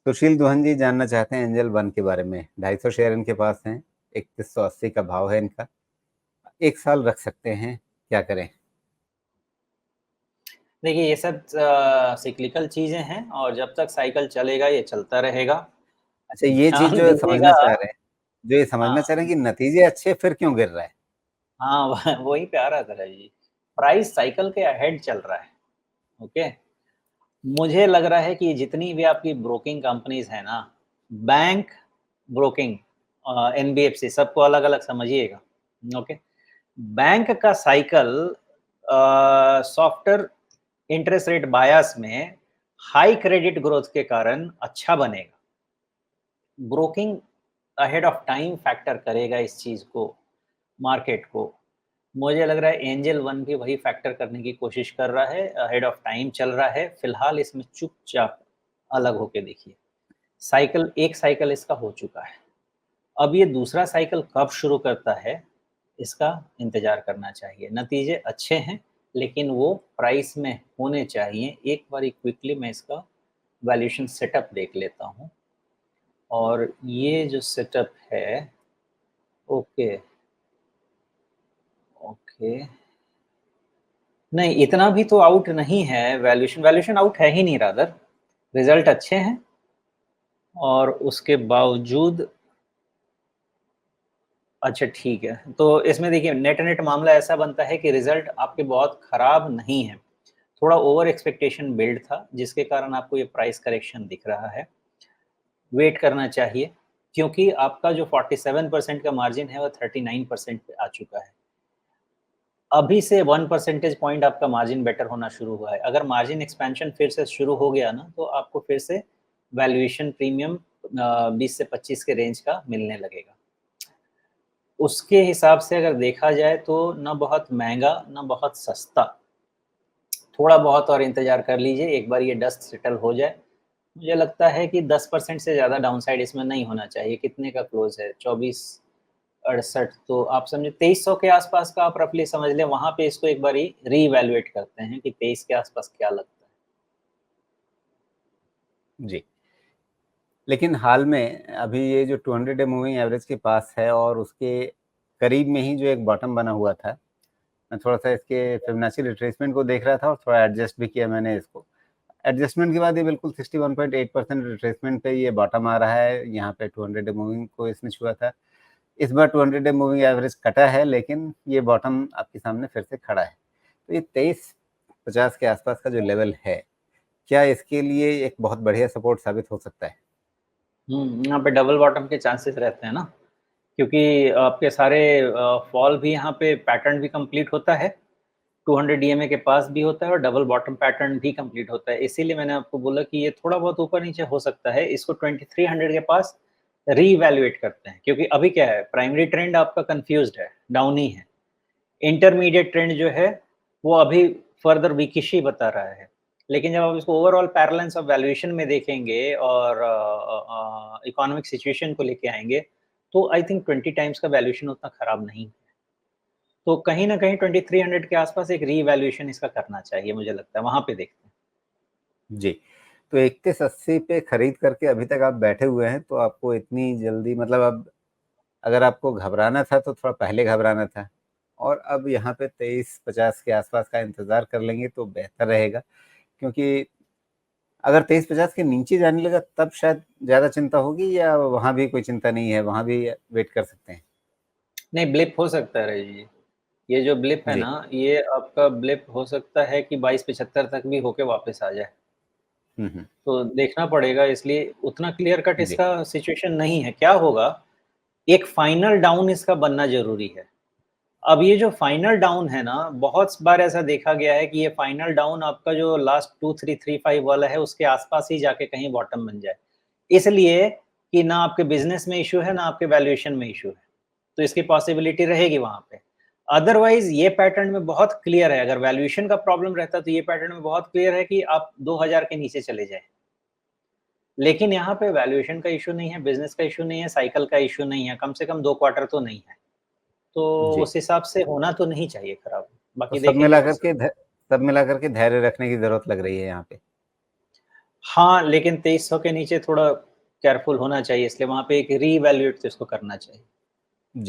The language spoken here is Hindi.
सुशील दुहन जी जानना चाहते हैं एंजल वन के बारे में। 250 शेयर इनके पास हैं, 3180 का भाव है इनका। 1 साल रख सकते हैं, क्या करें? देखिए ये सब सिक्लिकल चीज़ें हैं और जब तक साइकिल चलेगा ये चलता रहेगा। अच्छा, ये चीज़ ध्यान जो समझना दीजिएगा। चाह रहे हैं, जो ये समझना चाह रहे हाँ, हैं कि नतीजे अच्छे फिर क्यों गिर रहा है? हाँ, वहीं पे आ रहा था जी। प्राइस साइकिल के अहेड चल रहा है, ओके? मुझे लग रहा है कि जितनी भी आपकी ब्रोकिंग कंपनीज़ हैं ना, बैंक, ब्रोकिंग एनबीएफसी सबको अलग-अलग समझिएगा, ओके? बैंक का साइकिल सॉफ्टर इंटरेस्ट रेट बायस में हाई क्रेडिट ग्रोथ के कारण अच्छा बनेगा। Broking ahead of time factor करेगा इस चीज़ को, मार्केट को। मुझे लग रहा है एंजल वन भी वही फैक्टर करने की कोशिश कर रहा है, अहेड ऑफ टाइम चल रहा है। फिलहाल इसमें चुपचाप अलग होके देखिए। साइकिल एक साइकिल इसका हो चुका है। अब ये दूसरा साइकिल कब शुरू करता है, इसका इंतज़ार करना चाहिए। नतीजे अच्छे हैं, लेकिन वो प्राइस में होने चाहिए। एक बारी क्विकली मैं इसका वैल्यूएशन सेटअप देख लेता हूँ और ये जो सेटअप है, ओके, ओके। नहीं, इतना भी तो आउट नहीं है वैल्यूएशन, वैल्यूएशन आउट है ही नहीं रादर। रिज़ल्ट अच्छे हैं और उसके बावजूद अच्छा ठीक है। तो इसमें देखिए नेट-नेट मामला ऐसा बनता है कि रिज़ल्ट आपके बहुत ख़राब नहीं हैं। थोड़ा ओवर एक्सपेक्टेशन बिल्ड था, जिसके कारण आपको ये प्राइस करेक्शन दिख रहा है। वेट करना चाहिए, क्योंकि आपका जो 47% का मार्जिन है, वो 39% पे आ चुका है। अभी से 1 परसेंटेज पॉइंट आपका मार्जिन बेटर होना शुरू हुआ है। अगर मार्जिन एक्सपेंशन फिर से शुरू हो गया ना, तो आपको फिर से वैल्यूएशन प्रीमियम 20 से 25 के रेंज का मिलने लगेगा। उसके हिसाब से अगर देखा जाए तो ना बहुत महँगा, ना बहुत सस्ता। थोड़ा बहुत और इंतज़ार कर लीजिए, एक बार ये डस्ट सेटल हो जाए। मुझे लगता है कि 10% से ज़्यादा डाउनसाइड इसमें नहीं होना चाहिए। कितने का क्लोज़ है? 24.68, तो आप समझिए 2300 के आसपास का आप रफ़ली समझ लें, वहाँ पे इसको एक बारी रीवैल्यूएट करते हैं कि 23 के आसपास क्या लगता है। जी। लेकिन हाल में अभी ये जो 200 डे मूविंग एवरेज के पास है और उसके करीब में ही जो एक बॉटम बना हुआ था, मैं थोड़ा-सा इसके फिबोनाची रिट्रेसमेंट को देख रहा था और थोड़ा एडजस्ट भी किया मैंने इसको। एडजस्टमेंट के बाद ये बिल्कुल 61.8% रिट्रेसमेंट पे ये बॉटम आ रहा है। यहाँ पे 200 डे मूविंग को इसने छुआ था। इस बार 200 डे मूविंग एवरेज कटा है, लेकिन ये बॉटम आपके सामने फिर से खड़ा है। तो ये 2350 के आसपास का जो लेवल है, क्या इसके लिए एक बहुत बढ़िया सपोर्ट साबित हो सकता है? यहाँ पे डबल बॉटम के चांसेस रहते हैं ना, क्योंकि आपके सारे फॉल भी यहाँ पे पैटर्न भी कंप्लीट होता है। 200 डीएमए के पास भी होता है और डबल बॉटम पैटर्न भी कंप्लीट होता है। इसीलिए मैंने आपको बोला कि ये थोड़ा बहुत ऊपर-नीचे हो सकता है। इसको 2300 के पास रीवैल्यूएट करते हैं, क्योंकि अभी क्या है, प्राइमरी ट्रेंड आपका कन्फ्यूज़्ड है, डाउन ही है। इंटरमीडिएट ट्रेंड जो है, वो अभी फर्दर वीकिश ही बता रहा है। लेकिन जब आप इसको ओवरऑल पैरेलल्स ऑफ वैल्यूएशन में देखेंगे और इकोनॉमिक सिचुएशन को लेके आएँगे, तो आई थिंक 20 टाइम्स का वैल्यूएशन उतना खराब नहीं है। तो कहीं न कहीं 2300 के आसपास एक रीवैल्यूएशन इसका करना चाहिए, मुझे लगता है, वहाँ पे देखते हैं। जी। तो 3180 पे खरीद करके अभी तक आप बैठे हुए हैं, तो आपको इतनी जल्दी मतलब अब अगर आपको घबराना था तो थोड़ा पहले घबराना था और अब यहाँ पे 2350 के आसपास का इंतज़ार कर लेंगे तो बेहतर रहेगा, क्योंकि अगर 2350 के नीचे जाने लगा तब शायद ज़्यादा चिंता होगी, या वहाँ भी कोई चिंता नहीं है, वहाँ भी वेट कर सकते हैं? नहीं, ब्लिप हो सकता है रही जी। ये जो ब्लिप है जी। ना, ये आपका ब्लिप हो सकता है कि 2275 तक भी होके वापस आ जाए। हुँ, हुँ। तो देखना पड़ेगा, इसलिए उतना क्लियर कट जी। इसका सिचुएशन नहीं है। क्या होगा, एक फाइनल डाउन इसका बनना ज़रूरी है। अब ये जो फाइनल डाउन है ना, बहुत बार ऐसा देखा गया है कि ये फाइनल डाउन आपका जो लास्ट 2335 वाला है, उसके आस-पास ही जाके कहीं बॉटम बन जाए। इसलिए कि ना आपके बिज़नेस में इश्यू है, ना आपके वैल्यूएशन में इश्यू है। तो इसकी पॉसिबिलिटी रहेगी वहाँ पे। अदरवाइज़ ये पैटर्न में बहुत क्लियर है, अगर वैल्यूएशन का प्रॉब्लम रहता तो ये पैटर्न में बहुत क्लियर है कि आप 2000 के नीचे चले जाएँ। लेकिन यहाँ पे वैल्यूएशन का इश्यू नहीं है, बिज़नेस का इश्यू नहीं है, साइकिल का इश्यू नहीं है, कम से कम 2 क्वार्टर तो नहीं है। तो जी। उस हिसाब से होना तो नहीं चाहिए खराब, तो बाकी देखेंगे फिर से। सब मिलाकर के धैर्य रखने की ज़रूरत लग रही है यहाँ पे। हाँ, लेकिन 2300 के नीचे थोड़ा केयरफुल होना चाहिए, इसलिए वहाँ पे एक रीवैल्यूएट तो इसको करना चाहिए।